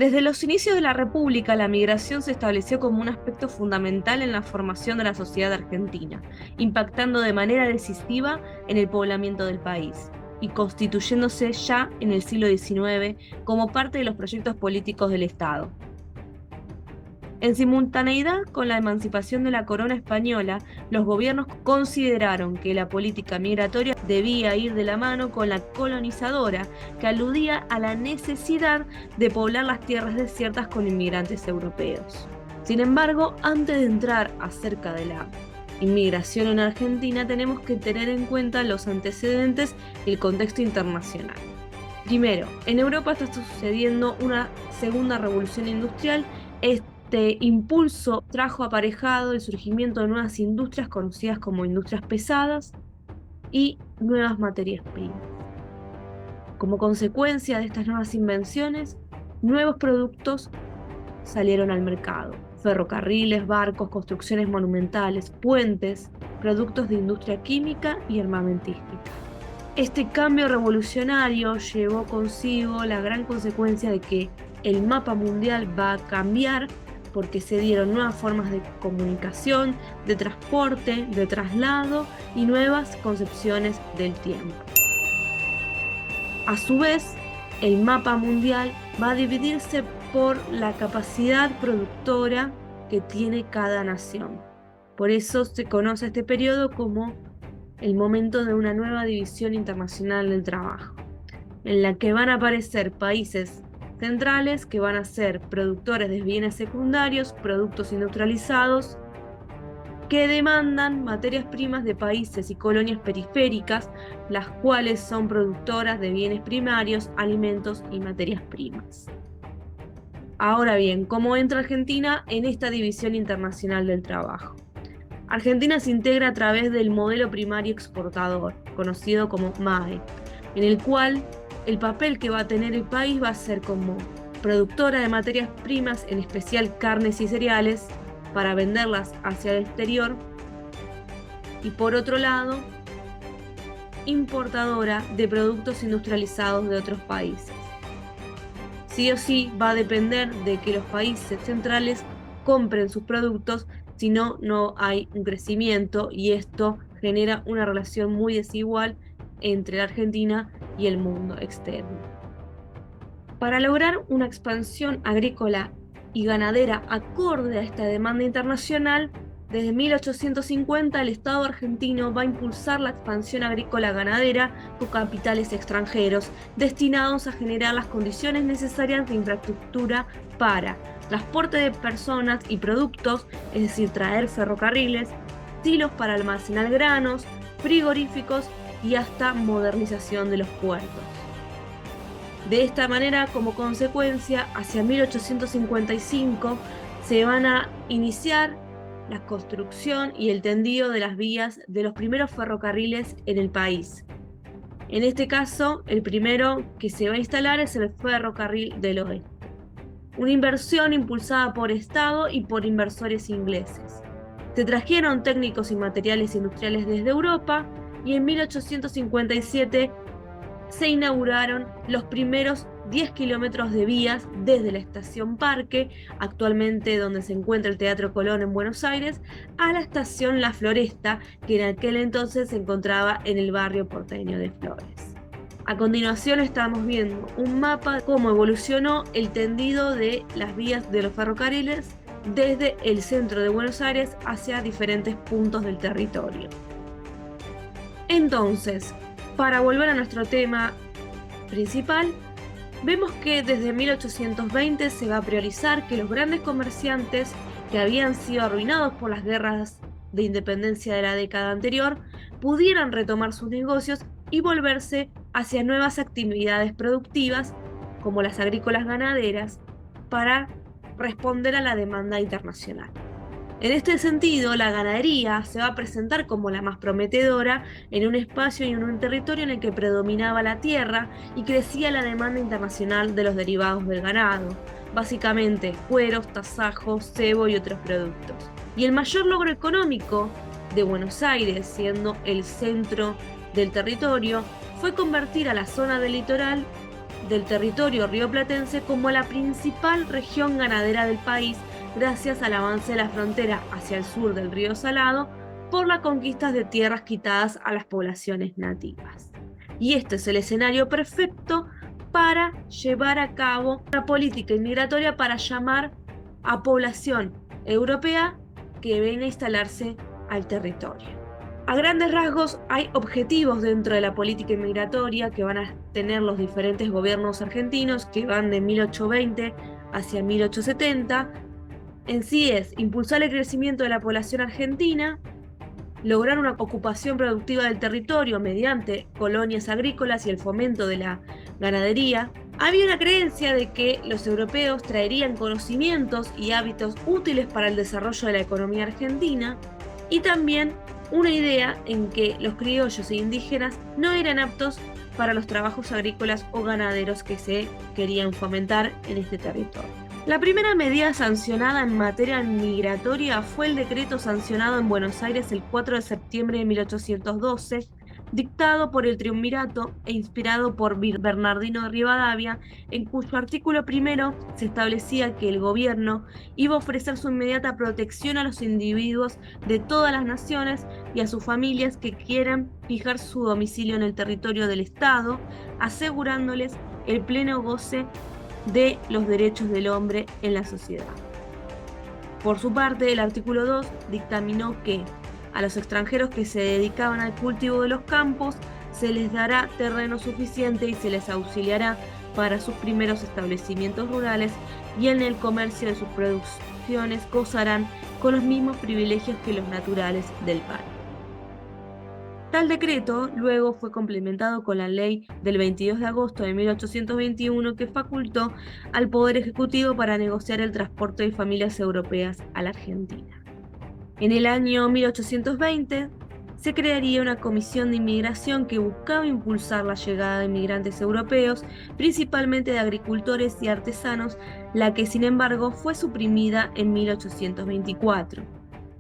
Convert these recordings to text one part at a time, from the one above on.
Desde los inicios de la República, la migración se estableció como un aspecto fundamental en la formación de la sociedad argentina, impactando de manera decisiva en el poblamiento del país y constituyéndose ya en el siglo XIX como parte de los proyectos políticos del Estado. En simultaneidad con la emancipación de la corona española, los gobiernos consideraron que la política migratoria debía ir de la mano con la colonizadora, que aludía a la necesidad de poblar las tierras desiertas con inmigrantes europeos. Sin embargo, antes de entrar acerca de la inmigración en Argentina, tenemos que tener en cuenta los antecedentes y el contexto internacional. Primero, en Europa está sucediendo una segunda revolución industrial. Este impulso trajo aparejado el surgimiento de nuevas industrias conocidas como industrias pesadas y nuevas materias primas. Como consecuencia de estas nuevas invenciones, nuevos productos salieron al mercado: ferrocarriles, barcos, construcciones monumentales, puentes, productos de industria química y armamentística. Este cambio revolucionario llevó consigo la gran consecuencia de que el mapa mundial va a cambiar, porque se dieron nuevas formas de comunicación, de transporte, de traslado y nuevas concepciones del tiempo. A su vez, el mapa mundial va a dividirse por la capacidad productora que tiene cada nación. Por eso se conoce este periodo como el momento de una nueva división internacional del trabajo, en la que van a aparecer países centrales que van a ser productores de bienes secundarios, productos industrializados, que demandan materias primas de países y colonias periféricas, las cuales son productoras de bienes primarios, alimentos y materias primas. Ahora bien, ¿cómo entra Argentina en esta división internacional del trabajo? Argentina se integra a través del modelo primario exportador, conocido como MAE, en el cual el papel que va a tener el país va a ser como productora de materias primas, en especial carnes y cereales, para venderlas hacia el exterior, y por otro lado, importadora de productos industrializados de otros países. Sí o sí va a depender de que los países centrales compren sus productos, si no, no hay un crecimiento, y esto genera una relación muy desigual entre la Argentina y el mundo externo. Para lograr una expansión agrícola y ganadera acorde a esta demanda internacional, desde 1850 el Estado argentino va a impulsar la expansión agrícola ganadera con capitales extranjeros destinados a generar las condiciones necesarias de infraestructura para transporte de personas y productos, es decir, traer ferrocarriles, silos para almacenar granos, frigoríficos y hasta modernización de los puertos. De esta manera, como consecuencia, hacia 1855 se van a iniciar la construcción y el tendido de las vías de los primeros ferrocarriles en el país. En este caso, el primero que se va a instalar es el Ferrocarril del Oeste, una inversión impulsada por Estado y por inversores ingleses. Se trajeron técnicos y materiales industriales desde Europa, y en 1857 se inauguraron los primeros 10 kilómetros de vías desde la estación Parque, actualmente donde se encuentra el Teatro Colón en Buenos Aires, a la estación La Floresta, que en aquel entonces se encontraba en el barrio porteño de Flores. A continuación estamos viendo un mapa de cómo evolucionó el tendido de las vías de los ferrocarriles desde el centro de Buenos Aires hacia diferentes puntos del territorio. Entonces, para volver a nuestro tema principal, vemos que desde 1820 se va a priorizar que los grandes comerciantes que habían sido arruinados por las guerras de independencia de la década anterior pudieran retomar sus negocios y volverse hacia nuevas actividades productivas, como las agrícolas ganaderas, para responder a la demanda internacional. En este sentido, la ganadería se va a presentar como la más prometedora en un espacio y en un territorio en el que predominaba la tierra y crecía la demanda internacional de los derivados del ganado, básicamente cueros, tasajos, cebo y otros productos. Y el mayor logro económico de Buenos Aires, siendo el centro del territorio, fue convertir a la zona del litoral del territorio rioplatense como la principal región ganadera del país, gracias al avance de la frontera hacia el sur del río Salado por las conquistas de tierras quitadas a las poblaciones nativas. Y este es el escenario perfecto para llevar a cabo una política inmigratoria para llamar a población europea que venga a instalarse al territorio. A grandes rasgos, hay objetivos dentro de la política inmigratoria que van a tener los diferentes gobiernos argentinos, que van de 1820 hacia 1870. En sí es impulsar el crecimiento de la población argentina, lograr una ocupación productiva del territorio mediante colonias agrícolas y el fomento de la ganadería. Había una creencia de que los europeos traerían conocimientos y hábitos útiles para el desarrollo de la economía argentina, y también una idea en que los criollos e indígenas no eran aptos para los trabajos agrícolas o ganaderos que se querían fomentar en este territorio. La primera medida sancionada en materia migratoria fue el decreto sancionado en Buenos Aires el 4 de septiembre de 1812, dictado por el Triunvirato e inspirado por Bernardino de Rivadavia, en cuyo artículo primero se establecía que el gobierno iba a ofrecer su inmediata protección a los individuos de todas las naciones y a sus familias que quieran fijar su domicilio en el territorio del Estado, asegurándoles el pleno goce de los derechos del hombre en la sociedad. Por su parte, el artículo 2 dictaminó que a los extranjeros que se dedicaban al cultivo de los campos se les dará terreno suficiente y se les auxiliará para sus primeros establecimientos rurales, y en el comercio de sus producciones gozarán con los mismos privilegios que los naturales del país. Tal decreto luego fue complementado con la ley del 22 de agosto de 1821 que facultó al Poder Ejecutivo para negociar el transporte de familias europeas a la Argentina. En el año 1820 se crearía una comisión de inmigración que buscaba impulsar la llegada de inmigrantes europeos, principalmente de agricultores y artesanos, la que sin embargo fue suprimida en 1824.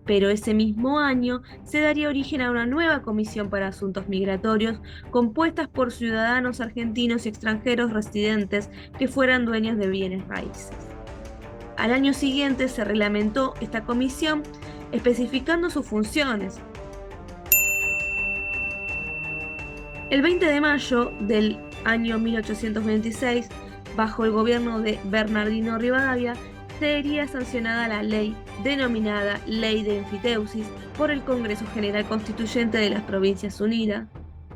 Pero ese mismo año se daría origen a una nueva comisión para asuntos migratorios, compuesta por ciudadanos argentinos y extranjeros residentes que fueran dueños de bienes raíces. Al año siguiente se reglamentó esta comisión, especificando sus funciones. El 20 de mayo del año 1826, bajo el gobierno de Bernardino Rivadavia, sería sancionada la ley denominada Ley de Enfiteusis por el Congreso General Constituyente de las Provincias Unidas,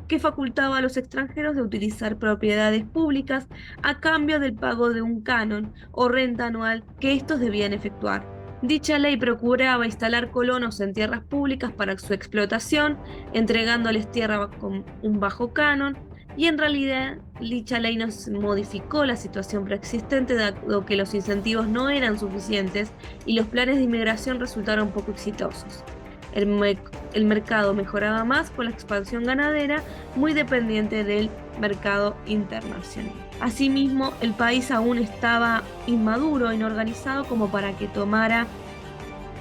que facultaba a los extranjeros de utilizar propiedades públicas a cambio del pago de un canon o renta anual que estos debían efectuar. Dicha ley procuraba instalar colonos en tierras públicas para su explotación, entregándoles tierra con un bajo canon, y en realidad dicha ley no modificó la situación preexistente, dado que los incentivos no eran suficientes y los planes de inmigración resultaron poco exitosos. El mercado mejoraba más con la expansión ganadera, muy dependiente del mercado internacional. Asimismo, el país aún estaba inmaduro, inorganizado como para que tomara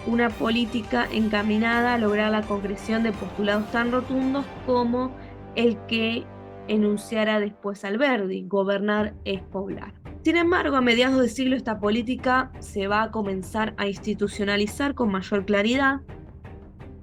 una política encaminada a lograr la concreción de postulados tan rotundos como el que enunciara después Alberdi: gobernar es poblar. Sin embargo, a mediados del siglo esta política se va a comenzar a institucionalizar con mayor claridad,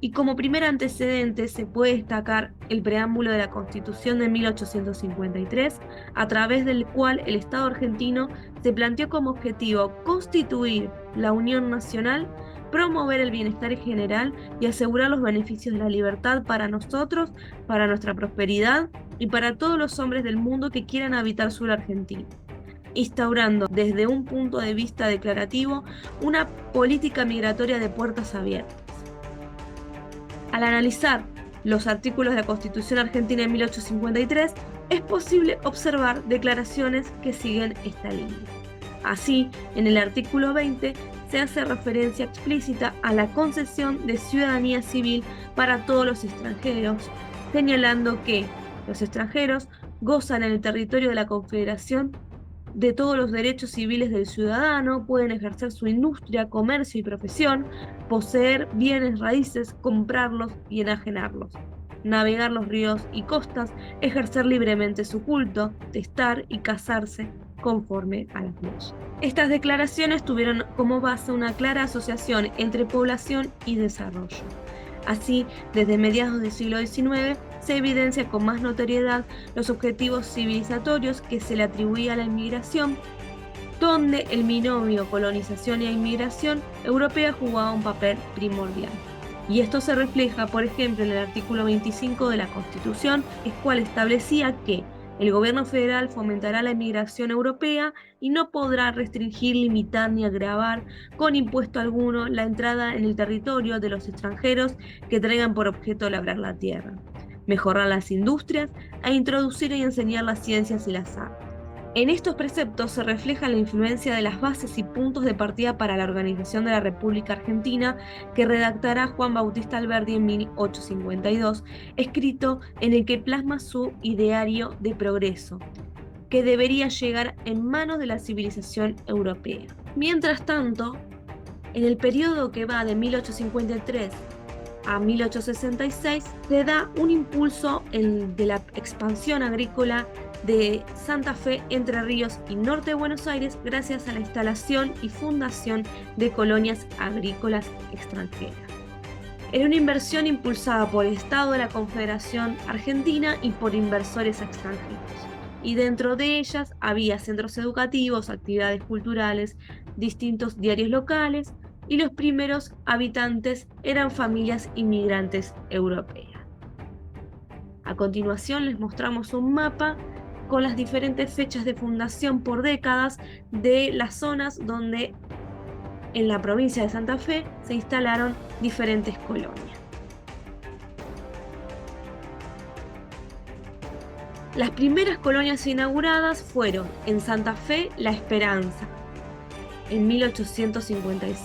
y como primer antecedente se puede destacar el preámbulo de la Constitución de 1853, a través del cual el Estado argentino se planteó como objetivo constituir la Unión Nacional, promover el bienestar general y asegurar los beneficios de la libertad para nosotros, para nuestra prosperidad y para todos los hombres del mundo que quieran habitar suelo argentino, instaurando desde un punto de vista declarativo una política migratoria de puertas abiertas. Al analizar los artículos de la Constitución Argentina de 1853, es posible observar declaraciones que siguen esta línea. Así, en el artículo 20 se hace referencia explícita a la concesión de ciudadanía civil para todos los extranjeros, señalando que los extranjeros gozan en el territorio de la Confederación de todos los derechos civiles del ciudadano, pueden ejercer su industria, comercio y profesión, poseer bienes raíces, comprarlos y enajenarlos. navegar los ríos y costas, ejercer libremente su culto, testar y casarse conforme a las leyes. Estas declaraciones tuvieron como base una clara asociación entre población y desarrollo. Así, desde mediados del siglo XIX, se evidencia con más notoriedad los objetivos civilizatorios que se le atribuía a la inmigración, donde el binomio colonización e inmigración europea jugaba un papel primordial. Y esto se refleja, por ejemplo, en el artículo 25 de la Constitución, el cual establecía que el gobierno federal fomentará la inmigración europea y no podrá restringir, limitar ni agravar con impuesto alguno la entrada en el territorio de los extranjeros que traigan por objeto labrar la tierra, mejorar las industrias e introducir y enseñar las ciencias y las artes. En estos preceptos se refleja la influencia de las bases y puntos de partida para la organización de la República Argentina que redactará Juan Bautista Alberdi en 1852, escrito en el que plasma su ideario de progreso, que debería llegar en manos de la civilización europea. Mientras tanto, en el periodo que va de 1853 a 1866, se da un impulso de la expansión agrícola de Santa Fe, Entre Ríos y norte de Buenos Aires gracias a la instalación y fundación de colonias agrícolas extranjeras. Era una inversión impulsada por el Estado de la Confederación Argentina y por inversores extranjeros. Y dentro de ellas había centros educativos, actividades culturales, distintos diarios locales, y los primeros habitantes eran familias inmigrantes europeas. A continuación les mostramos un mapa con las diferentes fechas de fundación por décadas de las zonas donde en la provincia de Santa Fe se instalaron diferentes colonias. Las primeras colonias inauguradas fueron en Santa Fe, La Esperanza, en 1856,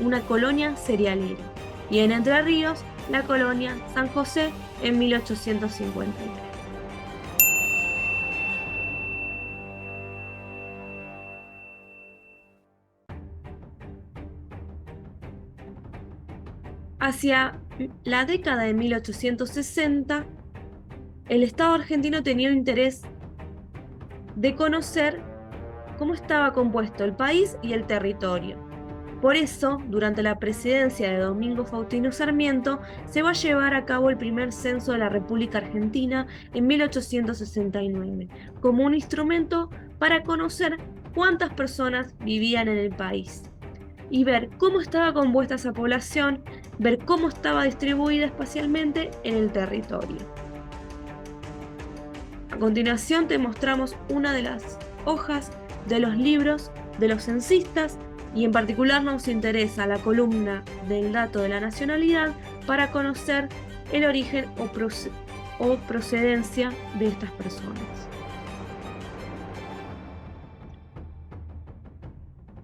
una colonia cerealera, y en Entre Ríos, la colonia San José, en 1853. Hacia la década de 1860, el Estado argentino tenía un interés de conocer cómo estaba compuesto el país y el territorio. Por eso, durante la presidencia de Domingo Faustino Sarmiento, se va a llevar a cabo el primer censo de la República Argentina en 1869, como un instrumento para conocer cuántas personas vivían en el país y ver cómo estaba compuesta esa población, ver cómo estaba distribuida espacialmente en el territorio. A continuación te mostramos una de las hojas de los libros de los censistas, y en particular nos interesa la columna del dato de la nacionalidad para conocer el origen o procedencia de estas personas.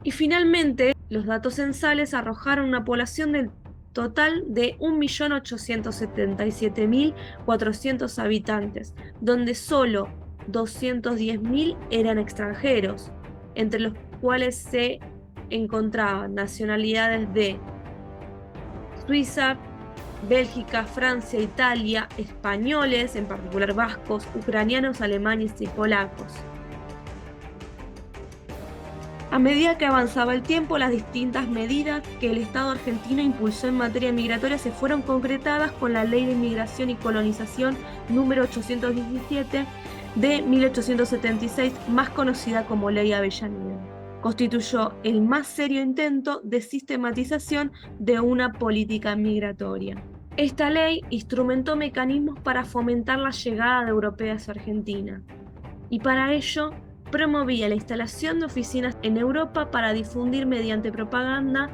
Y finalmente, los datos censales arrojaron una población del total de 1.877.400 habitantes, donde solo 210.000 eran extranjeros, entre los cuales se encontraban nacionalidades de Suiza, Bélgica, Francia, Italia, españoles, en particular vascos, ucranianos, alemanes y polacos. A medida que avanzaba el tiempo, las distintas medidas que el Estado argentino impulsó en materia migratoria se fueron concretadas con la Ley de Inmigración y Colonización número 817 de 1876, más conocida como Ley Avellaneda. Constituyó el más serio intento de sistematización de una política migratoria. Esta ley instrumentó mecanismos para fomentar la llegada de europeos a Argentina, y para ello promovía la instalación de oficinas en Europa para difundir mediante propaganda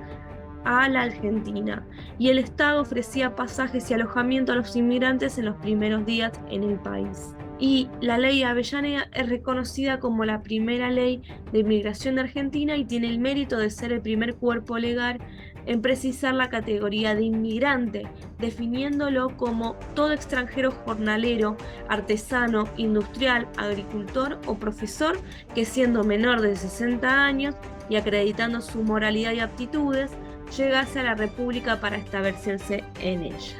a la Argentina, y el Estado ofrecía pasajes y alojamiento a los inmigrantes en los primeros días en el país. Y la ley Avellaneda es reconocida como la primera ley de inmigración de Argentina y tiene el mérito de ser el primer cuerpo legal en precisar la categoría de inmigrante, definiéndolo como todo extranjero jornalero, artesano, industrial, agricultor o profesor que, siendo menor de 60 años y acreditando su moralidad y aptitudes, llegase a la República para establecerse en ella.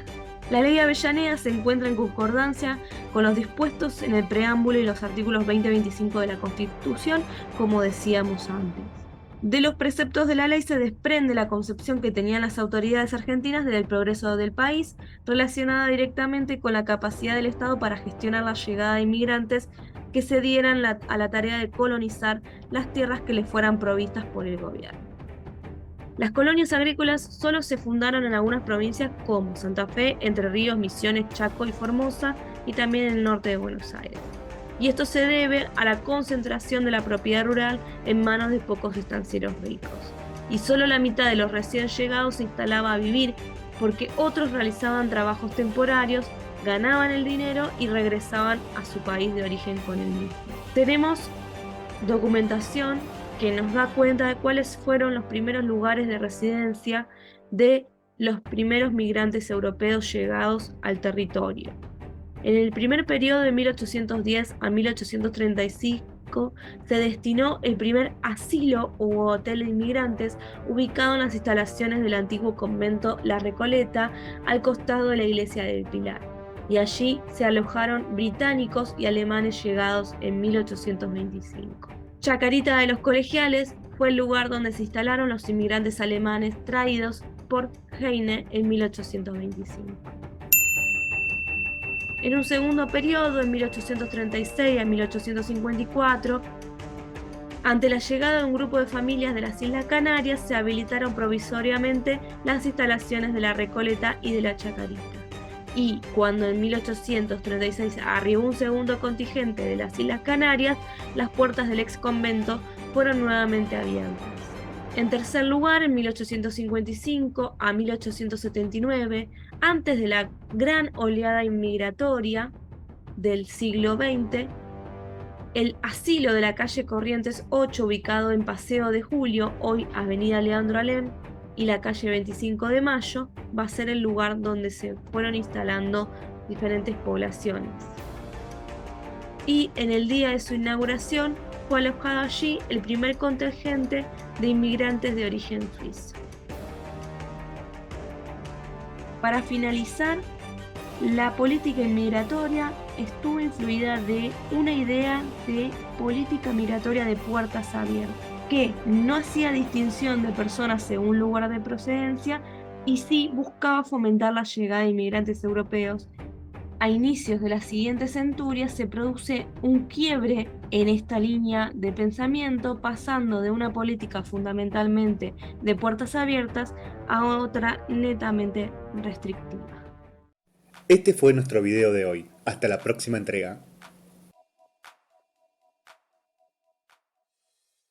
La ley Avellaneda se encuentra en concordancia con los dispuestos en el preámbulo y los artículos 20 y 25 de la Constitución, como decíamos antes. De los preceptos de la ley se desprende la concepción que tenían las autoridades argentinas del progreso del país, relacionada directamente con la capacidad del Estado para gestionar la llegada de inmigrantes que se dieran a la tarea de colonizar las tierras que les fueran provistas por el gobierno. Las colonias agrícolas solo se fundaron en algunas provincias como Santa Fe, Entre Ríos, Misiones, Chaco y Formosa, y también en el norte de Buenos Aires. Y esto se debe a la concentración de la propiedad rural en manos de pocos estancieros ricos. Y solo la mitad de los recién llegados se instalaba a vivir porque otros realizaban trabajos temporarios, ganaban el dinero y regresaban a su país de origen con el mismo. Tenemos documentación que nos da cuenta de cuáles fueron los primeros lugares de residencia de los primeros migrantes europeos llegados al territorio. En el primer periodo de 1810 a 1835 se destinó el primer asilo u hotel de inmigrantes ubicado en las instalaciones del antiguo convento La Recoleta al costado de la iglesia del Pilar, y allí se alojaron británicos y alemanes llegados en 1825. Chacarita de los Colegiales fue el lugar donde se instalaron los inmigrantes alemanes traídos por Heine en 1825. En un segundo periodo, en 1836 a 1854, ante la llegada de un grupo de familias de las Islas Canarias, se habilitaron provisoriamente las instalaciones de la Recoleta y de la Chacarita. Y cuando en 1836 arribó un segundo contingente de las Islas Canarias, las puertas del ex convento fueron nuevamente abiertas. En tercer lugar, en 1855 a 1879, antes de la gran oleada inmigratoria del siglo XX, el asilo de la calle Corrientes 8, ubicado en Paseo de Julio, hoy Avenida Leandro Alem, y la calle 25 de Mayo, va a ser el lugar donde se fueron instalando diferentes poblaciones. Y en el día de su inauguración fue alojado allí el primer contingente de inmigrantes de origen suizo. Para finalizar, la política inmigratoria estuvo influida de una idea de política migratoria de puertas abiertas, que no hacía distinción de personas según lugar de procedencia y sí buscaba fomentar la llegada de inmigrantes europeos. A inicios de las siguientes centurias se produce un quiebre en esta línea de pensamiento, pasando de una política fundamentalmente de puertas abiertas a otra netamente restrictiva. Este fue nuestro video de hoy. Hasta la próxima entrega.